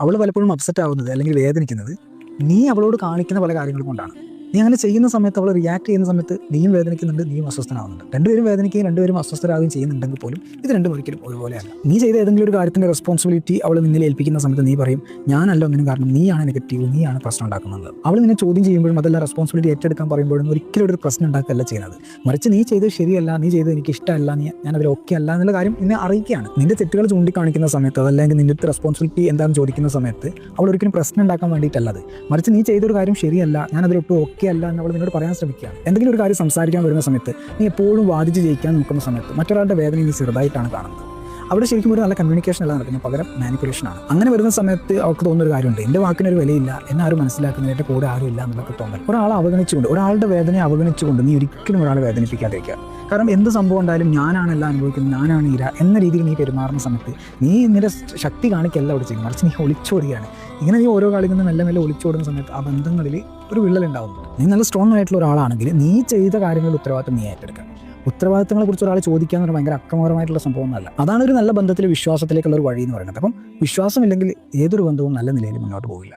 അവൾ പലപ്പോഴും അപ്സെറ്റ് ആവുന്നത് അല്ലെങ്കിൽ വേദനിക്കുന്നത് നീ അവളോട് കാണിക്കുന്ന പല കാര്യങ്ങളും കൊണ്ടാണ്. നീ അങ്ങനെ ചെയ്യുന്ന സമയത്ത്, അവൾ റിയാക്ട് ചെയ്യുന്ന സമയത്ത് നീയും വേദനിക്കുന്നുണ്ട്, നീയും അസ്വസ്ഥനാവുന്നുണ്ട്. രണ്ടുപേരും വേദനിക്കുകയും രണ്ടുപേരും അസ്വസ്ഥരാകുകയും ചെയ്യുന്നുണ്ടെങ്കിൽ പോലും ഇത് രണ്ടും ഒരിക്കലും ഒരുപോലെയല്ല. നീ ചെയ്ത ഏതെങ്കിലും ഒരു കാര്യത്തിൻ്റെ റെസ്പോൺസിബിലിറ്റി അവൾ നിന്നിൽ ഏൽപ്പിക്കുന്ന സമയത്ത് നീ പറയും ഞാനല്ല ഒന്നിനും കാരണം, നീയാണ് നെഗറ്റീവ്, നീയാണ് പ്രശ്നം ഉണ്ടാക്കുന്നത്. അവൾ നിന്നെ ചോദ്യം ചെയ്യുമ്പോഴും അതെല്ലാം റെസ്പോൺസിബിലിറ്റി ഏറ്റെടുക്കാൻ പറയുമ്പോഴും ഒരിക്കലും ഒരു പ്രശ്നം ഉണ്ടാക്കുകയല്ല ചെയ്യുന്നത്. മറിച്ച് നീ ചെയ്തത് ശരിയല്ല, നീ ചെയ്തത് എനിക്ക് ഇഷ്ടമല്ല, ഞാനതിൽ ഓക്കെ അല്ല എന്നുള്ള കാര്യം നിന്നെ അറിയിക്കുകയാണ്. നിന്റെ തെറ്റുകൾ ചൂണ്ടിക്കാണിക്കുന്ന സമയത്ത്, അതല്ലെങ്കിൽ നിന്റെ റെസ്പോൺസിബിലിറ്റി എന്താണെന്ന് ചോദിക്കുന്ന സമയത്ത് അവൾ ഒരിക്കലും പ്രശ്നം ഉണ്ടാക്കാൻ വേണ്ടിയിട്ടല്ലത്. മറിച്ച് നീ ചെയ്തൊരു കാര്യം ശരിയല്ല, ഞാനതിലൊട്ടും ഓക്കെ അല്ല എന്ന് അവൾ നിന്നോട് പറയാൻ ശ്രമിക്കുകയാണ്. എന്തെങ്കിലും ഒരു കാര്യം സംസാരിക്കാൻ വരുന്ന സമയത്ത് നീ എപ്പോഴും വാദിച്ച് ജയിക്കാൻ നോക്കുന്ന സമയത്ത് മറ്റൊരാളുടെ വേദന നീ ചെറുതായിട്ടാണ് കാണുന്നത്. അവിടെ ശരിക്കും ഒരു നല്ല കമ്മ്യൂണിക്കേഷൻ അല്ല നടക്കുന്നത്, പകരം മാനിപ്പുലേഷനാണ്. അങ്ങനെ വരുന്ന സമയത്ത് അവർക്ക് തോന്നുന്നൊരു കാര്യമുണ്ട്, എൻ്റെ വാക്കിനൊരു വിലയില്ല, എന്നെ ആരും മനസ്സിലാക്കുന്നത്, എൻ്റെ കൂടെ ആരും ഇല്ല എന്നൊക്കെ തോന്നൽ. ഒരാളെ അവഗണിച്ചുകൊണ്ട്, ഒരാളുടെ വേദനയെ അവഗണിച്ചുകൊണ്ട് നീ ഒരിക്കലും ഒരാളെ വേദനിപ്പിക്കാതിരിക്കുക. കാരണം എന്ത് സംഭവം ഉണ്ടായാലും ഞാനാണെല്ലാം അനുഭവിക്കുന്നത്, ഞാനാണ് ഇര എന്ന രീതിയിൽ നീ പെരുമാറുന്ന സമയത്ത് നീ നിന്റെ ശക്തി കാണിക്കല്ല അവിടെ ചെയ്യും, മറിച്ച് നീ ഒളിച്ചോടുകയാണ്. ഇങ്ങനെ നീ ഓരോ കളിൽ നിന്ന് മെല്ലെ മെല്ലെ ഒളിച്ചോടുന്ന സമയത്ത് ആ ബന്ധങ്ങളിൽ ഒരു വിള്ളലുണ്ടാവുന്നുണ്ട്. നീ നല്ല സ്ട്രോങ് ആയിട്ടുള്ള ഒരാളാണെങ്കിൽ നീ ചെയ്ത കാര്യങ്ങളുടെ ഉത്തരവാദിത്തം നീ ഏറ്റെടുക്കുക. ഉത്തരവാദിത്തങ്ങളെക്കുറിച്ച് ഒരാളെ ചോദിക്കുക എന്ന് പറഞ്ഞാൽ ഭയങ്കര അക്രമപരമായിട്ടുള്ള സംഭവമൊന്നുമല്ല. അതാണ് ഒരു നല്ല ബന്ധത്തിൽ വിശ്വാസത്തിലേക്കുള്ള ഒരു വഴി എന്ന് പറയുന്നത്. അപ്പം വിശ്വാസമില്ലെങ്കിൽ ഏതൊരു ബന്ധവും നല്ല നിലയിൽ മുന്നോട്ട് പോകില്ല.